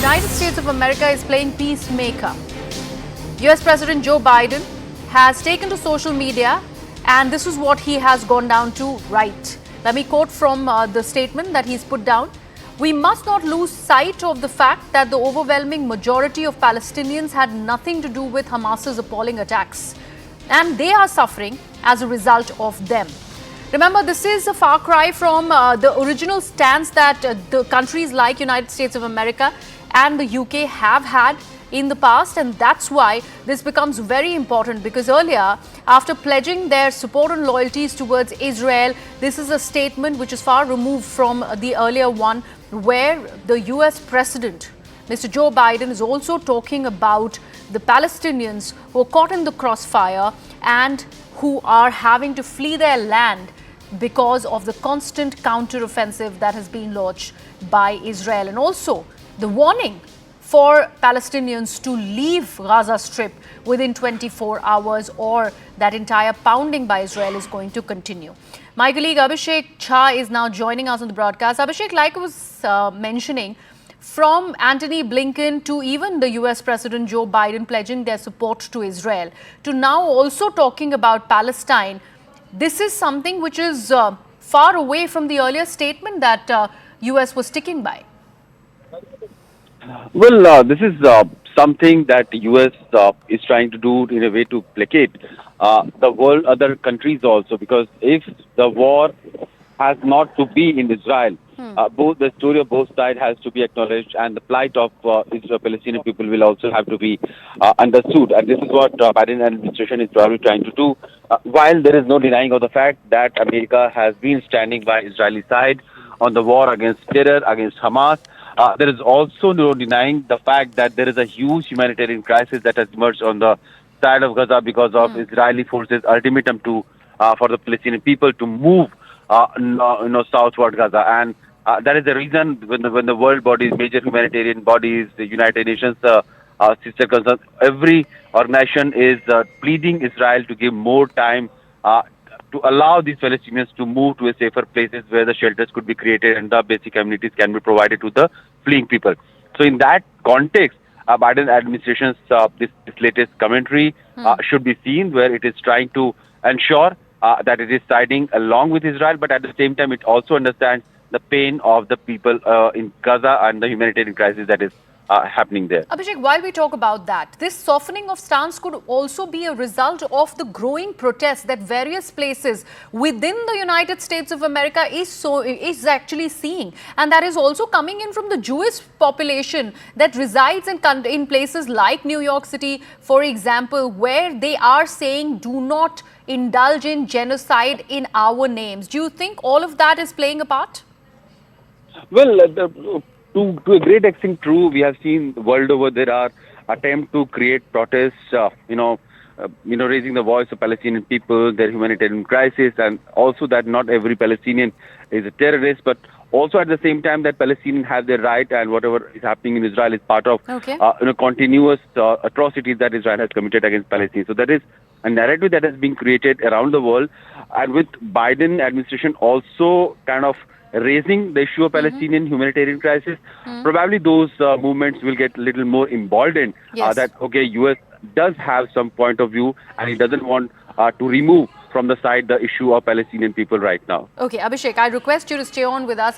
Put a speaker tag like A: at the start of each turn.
A: United States of America is playing peacemaker. US President Joe Biden has taken to social media, and this is what he has gone down to write. Let me quote from the statement that he's put down. We must not lose sight of the fact that the overwhelming majority of Palestinians had nothing to do with Hamas's appalling attacks, and they are suffering as a result of them. Remember, this is a far cry from the original stance that the countries like United States of America and the UK have had in the past, and that's why this becomes very important, because earlier, after pledging their support and loyalties towards Israel, this is a statement which is far removed from the earlier one, where the US President, Mr. Joe Biden, is also talking about the Palestinians who are caught in the crossfire and who are having to flee their land because of the constant counteroffensive that has been launched by Israel, and also the warning for Palestinians to leave Gaza Strip within 24 hours, or that entire pounding by Israel is going to continue. My colleague Abhishek Jha is now joining us on the broadcast. Abhishek, like I was mentioning, from Antony Blinken to even the US President Joe Biden pledging their support to Israel, to now also talking about Palestine, this is something which is far away from the earlier statement that US was sticking by.
B: Well, this is something that the U.S. Is trying to do in a way to placate the world, other countries also, because if the war has not to be in Israel, both the story of both sides has to be acknowledged, and the plight of Israel Palestinian people will also have to be understood. And this is what Biden administration is probably trying to do. While there is no denying of the fact that America has been standing by Israeli side on the war against terror, against Hamas. There is also no denying the fact that there is a huge humanitarian crisis that has emerged on the side of Gaza because of Israeli forces' ultimatum to for the Palestinian people to move southward Gaza, and that is the reason when the world bodies, major humanitarian bodies, the United Nations, sister concerns, every organization is pleading Israel to give more time to allow these Palestinians to move to a safer places where the shelters could be created and the basic amenities can be provided to the fleeing people. So in that context, Biden administration's this latest commentary should be seen, where it is trying to ensure that it is siding along with Israel, but at the same time it also understands the pain of the people in Gaza and the humanitarian crisis that is happening there.
A: Abhishek, while we talk about that, this softening of stance could also be a result of the growing protests that various places within the United States of America is actually seeing, and that is also coming in from the Jewish population that resides in places like New York City, for example, where they are saying do not indulge in genocide in our names. Do you think all of that is playing a part?
B: Well, to a great extent, true. We have seen world over there are attempts to create protests, raising the voice of Palestinian people, their humanitarian crisis, and also that not every Palestinian is a terrorist, but also at the same time that Palestinians have their right, and whatever is happening in Israel is part of continuous atrocities that Israel has committed against Palestine. So that is a narrative that has been created around the world, and with Biden administration also kind of raising the issue of Palestinian humanitarian crisis, probably those movements will get a little more emboldened. That US does have some point of view, and it doesn't want to remove from the side the issue of Palestinian people right now.
A: Okay, Abhishek, I request you to stay on with us.